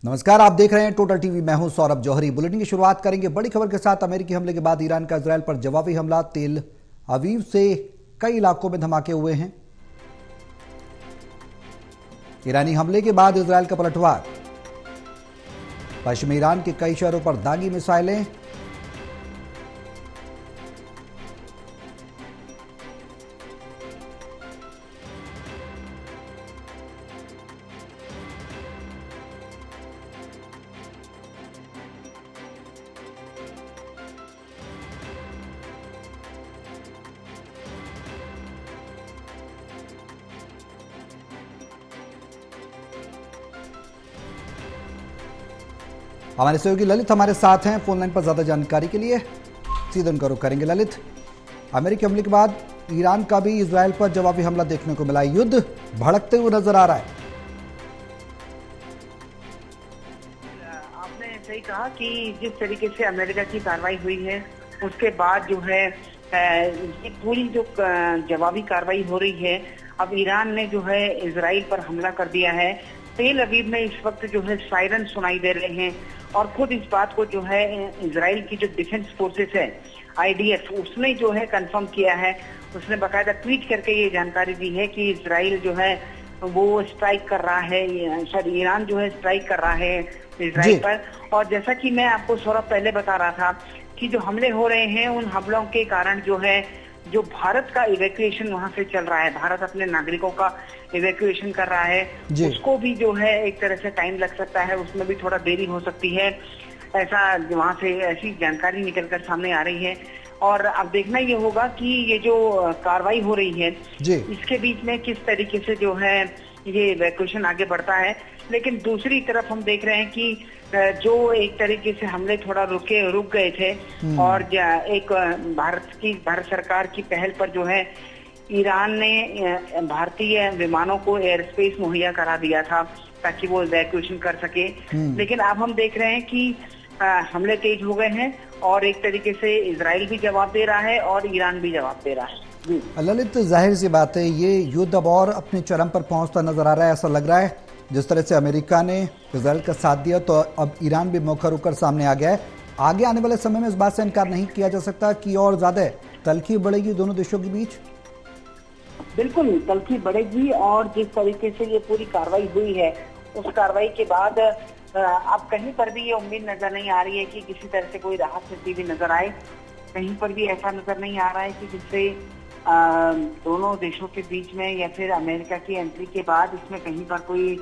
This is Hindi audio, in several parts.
नमस्कार, आप देख रहे हैं टोटल टीवी। मैं हूं सौरभ जौहरी। बुलेटिन की शुरुआत करेंगे बड़ी खबर के साथ। अमेरिकी हमले के बाद ईरान का इजरायल पर जवाबी हमला। तेल अवीव से कई इलाकों में धमाके हुए हैं। ईरानी हमले के बाद इजरायल का पलटवार। पश्चिमी ईरान के कई शहरों पर दागी मिसाइलें। हमारे सहयोगी ललित हमारे साथ हैं फोन लाइन पर ज्यादा जानकारी के लिए। सीधे उनका रुख करेंगे। ललित, अमेरिकी हमले के बाद ईरान का भी इजरायल पर जवाबी हमला देखने को मिला। युद्ध भड़कते हुए नजर आ रहा है। आपने सही कहा कि जिस तरीके से अमेरिका की कार्रवाई हुई है उसके बाद जो है ये पूरी जो जवाबी कार्रवाई हो रही है। अब ईरान ने जो है इजराइल पर हमला कर दिया है। तेल अवीव में इस वक्त जो है सायरन सुनाई दे रहे हैं और खुद इस बात को जो है इजराइल की जो डिफेंस फोर्सेस है IDF उसने जो है कंफर्म किया है। उसने बाकायदा ट्वीट करके ये जानकारी दी है कि इजराइल जो है वो स्ट्राइक कर रहा है, सॉरी ईरान जो है स्ट्राइक कर रहा है इजराइल पर। और जैसा कि मैं आपको थोड़ा पहले बता रहा था कि जो हमले हो रहे हैं उन हमलों के कारण जो है जो भारत का इवैक्यूएशन वहां से चल रहा है, भारत अपने नागरिकों का इवैक्यूएशन कर रहा है, उसको भी जो है एक तरह से टाइम लग सकता है, उसमें भी थोड़ा देरी हो सकती है। ऐसा वहां से ऐसी जानकारी निकलकर सामने आ रही है। और अब देखना ये होगा कि ये जो कार्रवाई हो रही है इसके बीच में किस तरीके से जो है ये इवैक्यूएशन आगे बढ़ता है। लेकिन दूसरी तरफ हम देख रहे हैं कि जो एक तरीके से हमले थोड़ा रुक गए थे और एक भारत सरकार की पहल पर जो है ईरान ने भारतीय विमानों को एयर स्पेस मुहैया करा दिया था ताकि वो इवैक्यूएशन कर सके। लेकिन अब हम देख रहे हैं कि हमले तेज हो गए हैं और एक तरीके से इजराइल भी जवाब दे रहा है और ईरान भी जवाब दे रहा है। ललित, जाहिर सी बात है ये युद्ध अब और अपने चरम पर पहुंचता नजर आ रहा है। ऐसा लग रहा है जिस तरह से अमेरिका ने इजराइल का साथ दिया तो अब ईरान भी मौका रुककर सामने आ गया है। आगे आने वाले समय में इस बात से इनकार नहीं किया जा सकता कि और ज्यादा तल्खी बढ़ेगी दोनों देशों के बीच। बिल्कुल तल्खी बढ़ेगी और जिस तरीके से ये पूरी कार्रवाई हुई है उस कार्रवाई के बाद अब कहीं पर भी ये उम्मीद नजर नहीं आ रही है कि किसी तरह से कोई राहत मिलती भी नजर आए। कहीं पर भी ऐसा नजर नहीं आ रहा है कि जिससे दोनों देशों के बीच में या फिर अमेरिका की एंट्री के बाद इसमें कहीं पर कोई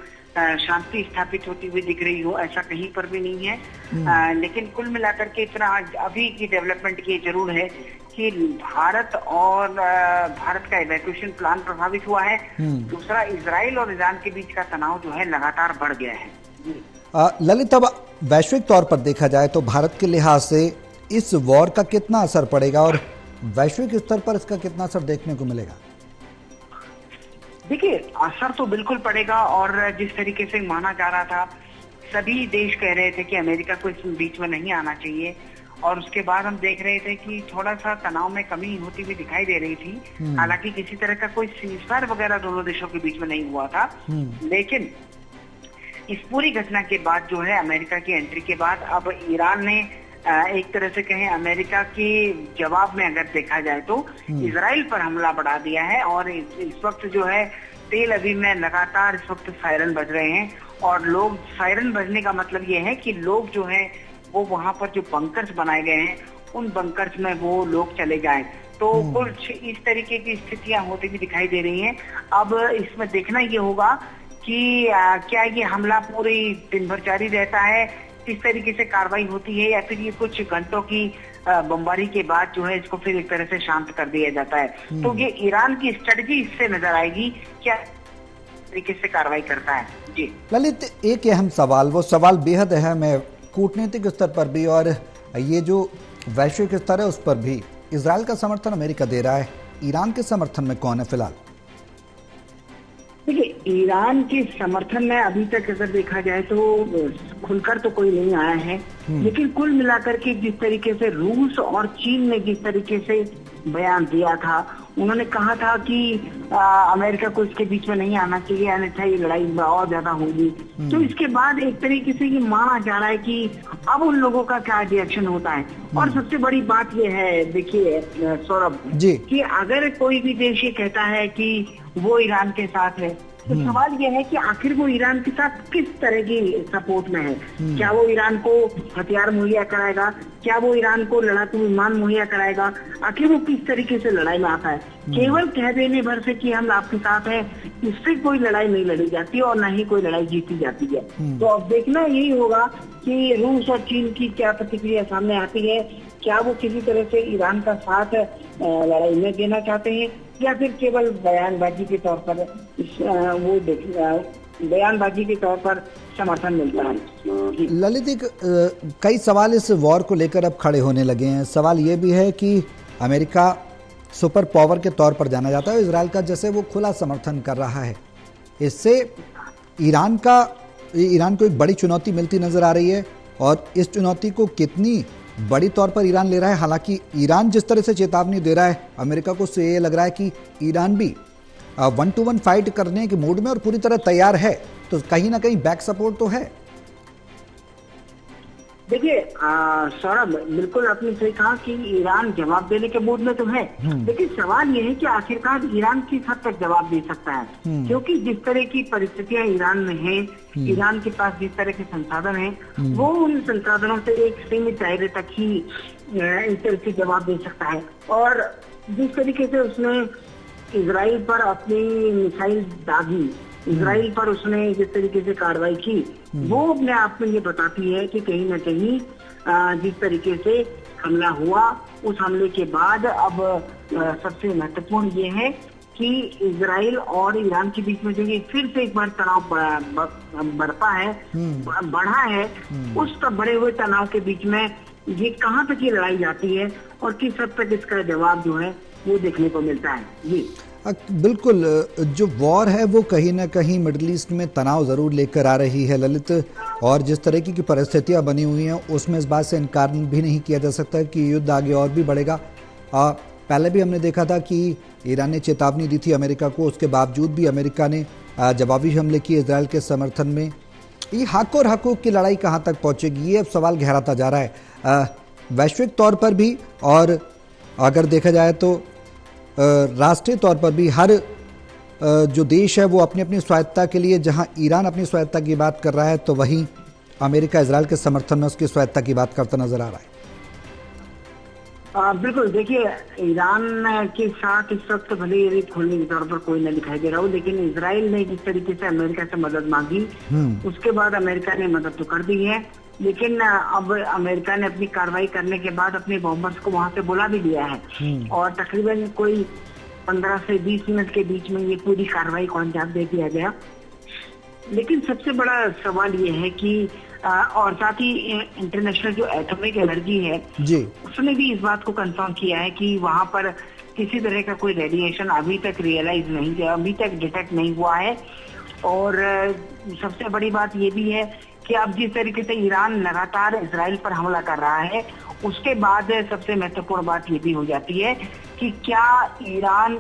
शांति स्थापित होती हुई दिख रही हो, ऐसा कहीं पर भी नहीं है। लेकिन कुल मिलाकर के इतना अभी की डेवलपमेंट ये जरूर है कि भारत का इवैक्यूएशन प्लान प्रभावित हुआ है। दूसरा, इजराइल और ईरान के बीच का तनाव जो है लगातार बढ़ गया है। ललित, अब वैश्विक तौर पर देखा जाए तो भारत के लिहाज से इस वॉर का कितना असर पड़ेगा और वैश्विक स्तर पर इसका कितना असर देखने को मिलेगा? देखिए, असर तो बिल्कुल पड़ेगा और जिस तरीके से माना जा रहा था, सभी देश कह रहे थे कि अमेरिका को इस बीच में नहीं आना चाहिए और उसके बाद हम देख रहे थे कि थोड़ा सा तनाव में कमी होती हुई दिखाई दे रही थी। हालांकि किसी तरह का कोई सीजफायर वगैरह दोनों देशों के बीच में नहीं हुआ था। लेकिन इस पूरी घटना के बाद जो है अमेरिका की एंट्री के बाद अब ईरान ने एक तरह से कहें अमेरिका के जवाब में अगर देखा जाए तो इजराइल पर हमला बढ़ा दिया है। और इस वक्त जो है तेल अवीव में लगातार इस वक्त सायरन बज रहे हैं और लोग, सायरन बजने का मतलब ये है कि लोग जो है वो वहां पर जो बंकर्स बनाए गए हैं उन बंकर्स में वो लोग चले जाएं। तो कुछ इस तरीके की स्थितियां होती भी दिखाई दे रही हैं। अब इसमें देखना ये होगा कि क्या ये हमला पूरी दिन भर जारी रहता है, किस तरीके से कार्रवाई होती है, या फिर ये कुछ घंटों की बमबारी के बाद जो है इसको फिर एक तरह से शांत कर दिया जाता है। तो ये ईरान की स्ट्रेटजी इससे नजर आएगी, क्या तरीके से कार्रवाई करता है। जी ललित, एक अहम सवाल, वो सवाल बेहद अहम है कूटनीतिक स्तर पर भी और ये जो वैश्विक स्तर है उस पर भी। इजराइल का समर्थन अमेरिका दे रहा है, ईरान के समर्थन में कौन है फिलहाल? देखिए, ईरान के समर्थन में अभी तक अगर देखा जाए तो खुलकर तो कोई नहीं आया है। लेकिन कुल मिलाकर के जिस तरीके से रूस और चीन ने जिस तरीके से बयान दिया था उन्होंने कहा था कि अमेरिका को इसके बीच में नहीं आना चाहिए, अन्यथा ये लड़ाई और ज्यादा होगी। तो इसके बाद एक तरीके से ये माना जा रहा है कि अब उन लोगों का क्या रिएक्शन होता है। और सबसे बड़ी बात ये है, देखिए सौरभ जी, कि अगर कोई भी देश ये कहता है कि वो ईरान के साथ है, तो सवाल यह है कि आखिर वो ईरान के साथ किस तरह की सपोर्ट में है। क्या वो ईरान को हथियार मुहैया कराएगा, क्या वो ईरान को लड़ाकू विमान मुहैया कराएगा, आखिर वो किस तरीके से लड़ाई में आता है। केवल कह देने भर से कि हम आपके साथ हैं, इससे कोई लड़ाई नहीं लड़ी जाती और न ही कोई लड़ाई जीती जाती है। तो अब देखना यही होगा कि रूस और चीन की क्या प्रतिक्रिया सामने आती है। क्या वो किसी तरह से ईरान का साथ लड़ाई में देना चाहते हैं या फिर केवल बयानबाजी के तौर पर बयानबाजी के तौर पर समर्थन मिलता है। ललित, कई सवाल इस वॉर को लेकर अब खड़े होने लगे हैं। सवाल ये भी है कि अमेरिका सुपर पावर के तौर पर जाना जाता है, इजराइल का जैसे वो खुला समर्थन कर रहा है, इससे ईरान को एक बड़ी चुनौती मिलती नजर आ रही है। और इस चुनौती को कितनी बड़ी तौर पर ईरान ले रहा है, हालांकि ईरान जिस तरह से चेतावनी दे रहा है, अमेरिका को उससे ये लग रहा है कि ईरान भी 1-to-1 फाइट करने के मूड में और पूरी तरह तैयार है, तो कहीं ना कहीं बैक सपोर्ट तो है। देखिए सौरभ, बिल्कुल आपने सही कहा कि ईरान जवाब देने के मूड में तो है, लेकिन सवाल ये है कि आखिरकार ईरान किस हद तक जवाब दे सकता है। क्योंकि जिस तरह की परिस्थितियां ईरान में हैं, ईरान के पास जिस तरह के संसाधन हैं, वो उन संसाधनों से एक सीमित दायरे तक ही इस तरह से जवाब दे सकता है। और जिस तरीके से उसने इजराइल पर अपनी मिसाइल दागी, इजराइल पर उसने जिस तरीके से कार्रवाई की, वो अपने आप में ये बताती है कि कहीं न कहीं जिस तरीके से हमला हुआ, उस हमले के बाद अब सबसे महत्वपूर्ण ये है कि इजराइल और ईरान के बीच में जो ये फिर से एक बार तनाव बढ़ा है, उस बढ़े हुए तनाव के बीच में ये कहाँ तक ये लड़ाई जाती है और किस हद तक इसका जवाब जो है वो देखने को मिलता है। जी बिल्कुल, जो वॉर है वो कहीं ना कहीं मिडिल ईस्ट में तनाव ज़रूर लेकर आ रही है ललित, और जिस तरह की परिस्थितियां बनी हुई हैं उसमें इस बात से इनकार भी नहीं किया जा सकता कि युद्ध आगे और भी बढ़ेगा। पहले भी हमने देखा था कि ईरान ने चेतावनी दी थी अमेरिका को, उसके बावजूद भी अमेरिका ने जवाबी हमले किए इजराइल के समर्थन में। ये हक और हकूक़ की लड़ाई कहाँ तक पहुँचेगी, ये अब सवाल गहराता जा रहा है वैश्विक तौर पर भी, और अगर देखा जाए तो राष्ट्रीय तौर पर भी। हर जो देश है वो अपनी अपनी स्वायत्ता के लिए, जहां ईरान अपनी स्वायत्ता की बात कर रहा है तो वहीं अमेरिका इजराइल के समर्थन में उसकी स्वायत्ता की बात करता नजर आ रहा है। बिल्कुल, देखिए ईरान के साथ इस वक्त भले ही खोलने के तौर पर कोई न दिखाई दे रहा हो, लेकिन इजराइल ने जिस तरीके से अमेरिका से मदद मांगी, उसके बाद अमेरिका ने मदद तो कर दी है, लेकिन अब अमेरिका ने अपनी कार्रवाई करने के बाद अपने बॉम्बर्स को वहां से बुला भी लिया है और तकरीबन कोई 15 से 20 मिनट के बीच में ये पूरी कार्रवाई को अंजाम दे दिया गया। लेकिन सबसे बड़ा सवाल ये है कि और साथ ही इंटरनेशनल जो एटॉमिक एनर्जी है जी, उसने भी इस बात को कंफर्म किया है कि वहां पर किसी तरह का कोई रेडिएशन अभी तक अभी तक डिटेक्ट नहीं हुआ है। और सबसे बड़ी बात ये भी है कि अब जिस तरीके से ईरान लगातार इजराइल पर हमला कर रहा है, उसके बाद सबसे महत्वपूर्ण बात ये भी हो जाती है कि क्या ईरान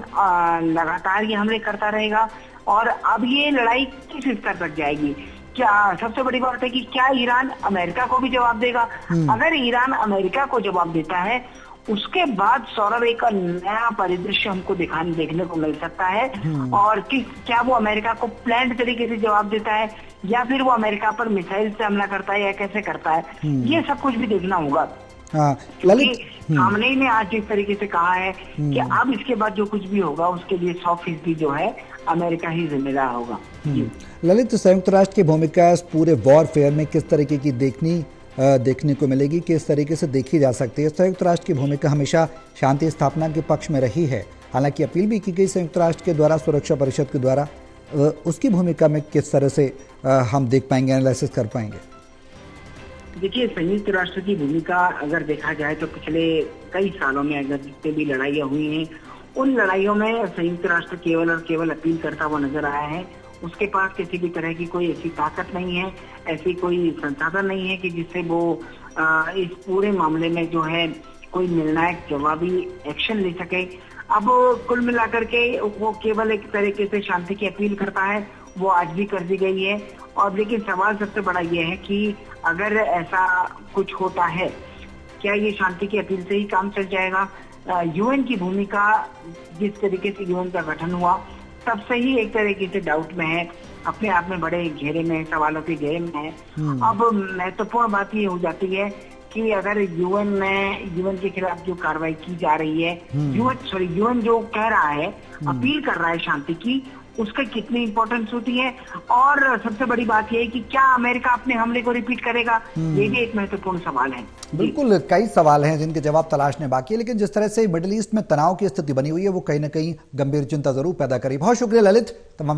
लगातार ये हमले करता रहेगा और अब ये लड़ाई किस स्तर तक जाएगी। क्या सबसे बड़ी बात है कि क्या ईरान अमेरिका को भी जवाब देगा। अगर ईरान अमेरिका को जवाब देता है, उसके बाद सौरभ एक नया परिदृश्य हमको देखने को मिल सकता है। और क्या वो अमेरिका को प्लान्ड तरीके से जवाब देता है या फिर वो अमेरिका पर मिसाइल से हमला करता है या कैसे करता है, ये सब कुछ भी देखना होगा। ललित, खामनेई ने आज जिस तरीके से कहा है कि अब इसके बाद जो कुछ भी होगा उसके लिए 100% जो है अमेरिका ही जिम्मेदार होगा। ललित, संयुक्त राष्ट्र की भूमिका इस पूरे वॉरफेयर में किस तरीके की देखने को मिलेगी, किस तरीके से देखी जा सकती है? संयुक्त राष्ट्र की भूमिका हमेशा शांति स्थापना के पक्ष में रही है, हालांकि अपील भी की गई संयुक्त राष्ट्र के द्वारा, सुरक्षा परिषद के द्वारा। उसकी भूमिका में किस तरह से हम देख पाएंगे, एनालिसिस कर पाएंगे? देखिए, संयुक्त राष्ट्र की भूमिका अगर देखा जाए तो पिछले कई सालों में अगर जितने भी लड़ाइयाँ हुई हैं, उन लड़ाइयों में संयुक्त राष्ट्र केवल और केवल अपील करता हुआ नजर आया है। उसके पास किसी भी तरह की कोई ऐसी ताकत नहीं है, ऐसी कोई संसाधन नहीं है कि जिससे वो इस पूरे मामले में जो है कोई निर्णायक जवाबी एक्शन ले सके। अब कुल मिलाकर के वो केवल एक तरीके से शांति की अपील करता है, वो आज भी कर दी गई है। और लेकिन सवाल सबसे बड़ा ये है कि अगर ऐसा कुछ होता है, क्या ये शांति की अपील से ही काम चल जाएगा? यूएन की भूमिका, जिस तरीके से यूएन का गठन हुआ, तब से ही एक तरीके से डाउट में है, अपने आप में बड़े घेरे में, सवालों के घेरे में है। अब महत्वपूर्ण बात ये हो जाती है कि अगर यूएन के खिलाफ जो कार्रवाई की जा रही है, यूएन जो कह रहा है, अपील कर रहा है शांति की, उसका कितनी इंपॉर्टेंस होती है। और सबसे बड़ी बात यह है कि क्या अमेरिका अपने हमले को रिपीट करेगा, ये भी एक महत्वपूर्ण सवाल है। बिल्कुल, कई सवाल हैं जिनके जवाब तलाशने बाकी है, लेकिन जिस तरह से मिडिल ईस्ट में तनाव की स्थिति बनी हुई है वो कहीं ना कहीं गंभीर चिंता जरूर पैदा करी। बहुत शुक्रिया ललित, तमाम